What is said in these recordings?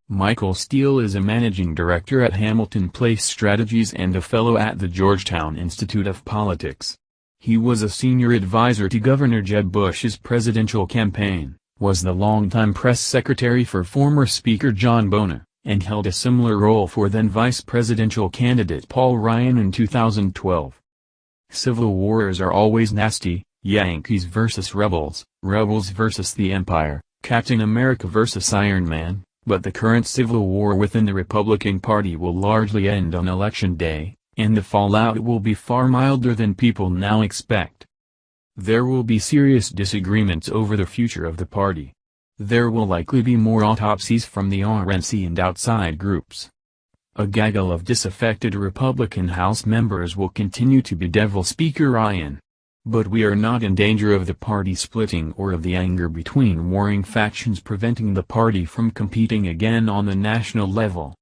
Michael Steele is a managing director at Hamilton Place Strategies and a fellow at the Georgetown Institute of Politics. He was a senior advisor to Governor Jeb Bush's presidential campaign, was the longtime press secretary for former Speaker John Boehner, and held a similar role for then vice presidential candidate Paul Ryan in 2012. Civil wars are always nasty, Yankees versus Rebels, Rebels versus the Empire, Captain America versus Iron Man, but the current civil war within the Republican Party will largely end on Election Day, and the fallout will be far milder than people now expect. There will be serious disagreements over the future of the party. There will likely be more autopsies from the RNC and outside groups. A gaggle of disaffected Republican House members will continue to bedevil Speaker Ryan. But we are not in danger of the party splitting or of the anger between warring factions preventing the party from competing again on the national level.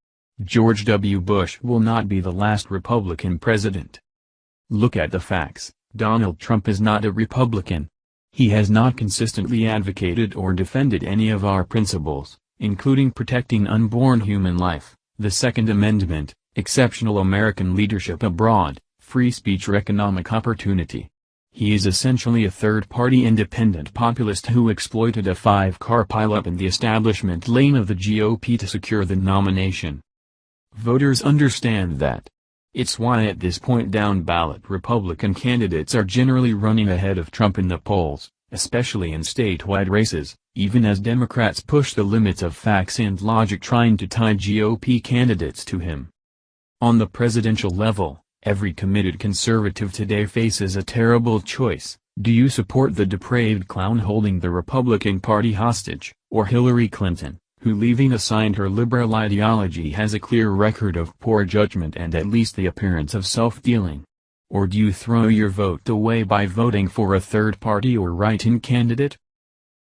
George W. Bush will not be the last Republican president. Look at the facts. Donald Trump is not a Republican. He has not consistently advocated or defended any of our principles, including protecting unborn human life, the Second Amendment, exceptional American leadership abroad, free speech or economic opportunity. He is essentially a third-party independent populist who exploited a five-car pileup in the establishment lane of the GOP to secure the nomination. Voters understand that. It's why at this point down-ballot Republican candidates are generally running ahead of Trump in the polls, especially in statewide races, even as Democrats push the limits of facts and logic trying to tie GOP candidates to him. On the presidential level, every committed conservative today faces a terrible choice. Do you support the depraved clown holding the Republican Party hostage, or Hillary Clinton, who leaving aside her liberal ideology has a clear record of poor judgment and at least the appearance of self-dealing? Or do you throw your vote away by voting for a third-party or write-in candidate?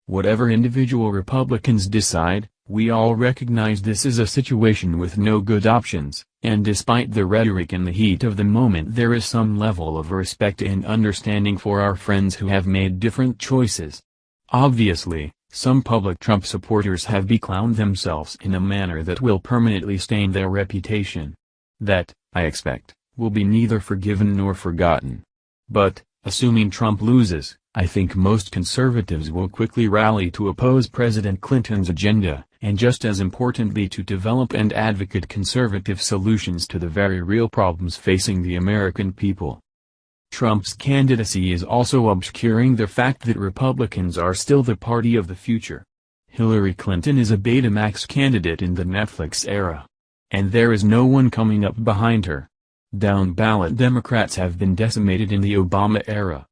Whatever individual Republicans decide, we all recognize this is a situation with no good options, and despite the rhetoric in the heat of the moment there is some level of respect and understanding for our friends who have made different choices. Obviously, some public Trump supporters have beclowned themselves in a manner that will permanently stain their reputation. That, I expect, will be neither forgiven nor forgotten. But, assuming Trump loses, I think most conservatives will quickly rally to oppose President Clinton's agenda, and just as importantly to develop and advocate conservative solutions to the very real problems facing the American people. Trump's candidacy is also obscuring the fact that Republicans are still the party of the future. Hillary Clinton is a Betamax candidate in the Netflix era. And there is no one coming up behind her. Down-ballot Democrats have been decimated in the Obama era.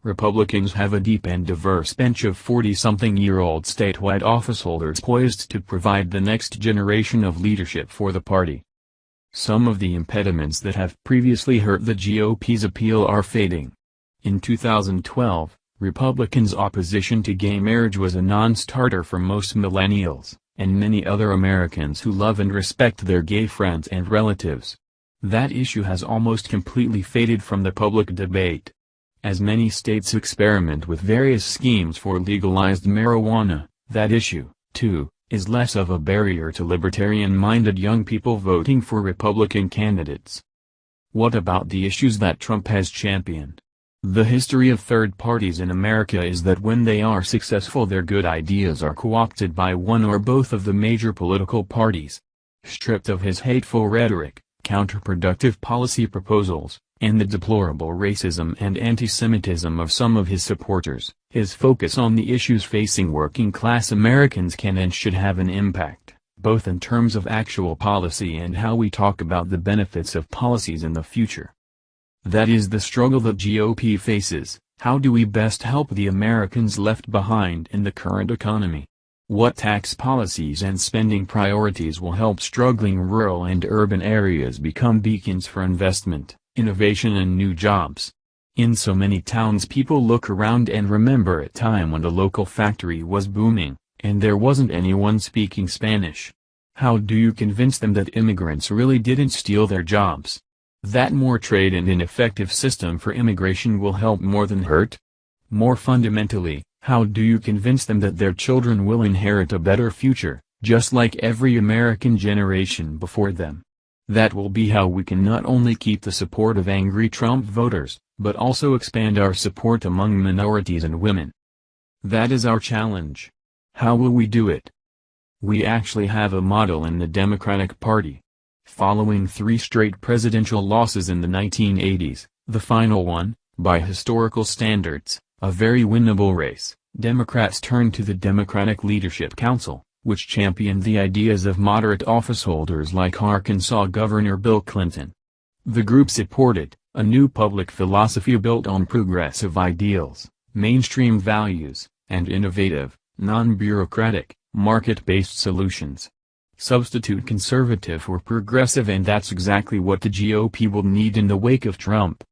Republicans have a deep and diverse bench of 40-something-year-old statewide officeholders poised to provide the next generation of leadership for the party. Some of the impediments that have previously hurt the GOP's appeal are fading. In 2012, Republicans' opposition to gay marriage was a non-starter for most millennials, and many other Americans who love and respect their gay friends and relatives. That issue has almost completely faded from the public debate. As many states experiment with various schemes for legalized marijuana, that issue, too, is less of a barrier to libertarian-minded young people voting for Republican candidates. What about the issues that Trump has championed? The history of third parties in America is that when they are successful their good ideas are co-opted by one or both of the major political parties. Stripped of his hateful rhetoric, counterproductive policy proposals, and the deplorable racism and anti-Semitism of some of his supporters, his focus on the issues facing working-class Americans can and should have an impact, both in terms of actual policy and how we talk about the benefits of policies in the future. That is the struggle that GOP faces. How do we best help the Americans left behind in the current economy? What tax policies and spending priorities will help struggling rural and urban areas become beacons for investment, innovation and new jobs? In so many towns people look around and remember a time when the local factory was booming, and there wasn't anyone speaking Spanish. How do you convince them that immigrants really didn't steal their jobs? That more trade and an effective system for immigration will help more than hurt? More fundamentally, how do you convince them that their children will inherit a better future, just like every American generation before them. That will be how we can not only keep the support of angry Trump voters, but also expand our support among minorities and women. That is our challenge. How will we do it? We actually have a model in the Democratic Party. Following 3 straight presidential losses in the 1980s, the final one, by historical standards, a very winnable race, Democrats turned to the Democratic Leadership Council, which championed the ideas of moderate officeholders like Arkansas Governor Bill Clinton. The group supported a new public philosophy built on progressive ideals, mainstream values, and innovative, non-bureaucratic, market-based solutions. Substitute conservative for progressive, and that's exactly what the GOP will need in the wake of Trump.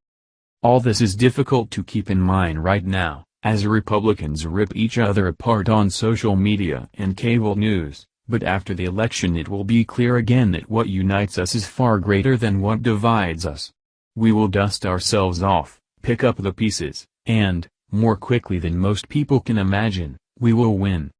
All this is difficult to keep in mind right now, as Republicans rip each other apart on social media and cable news, but after the election it will be clear again that what unites us is far greater than what divides us. We will dust ourselves off, pick up the pieces, and, more quickly than most people can imagine, we will win.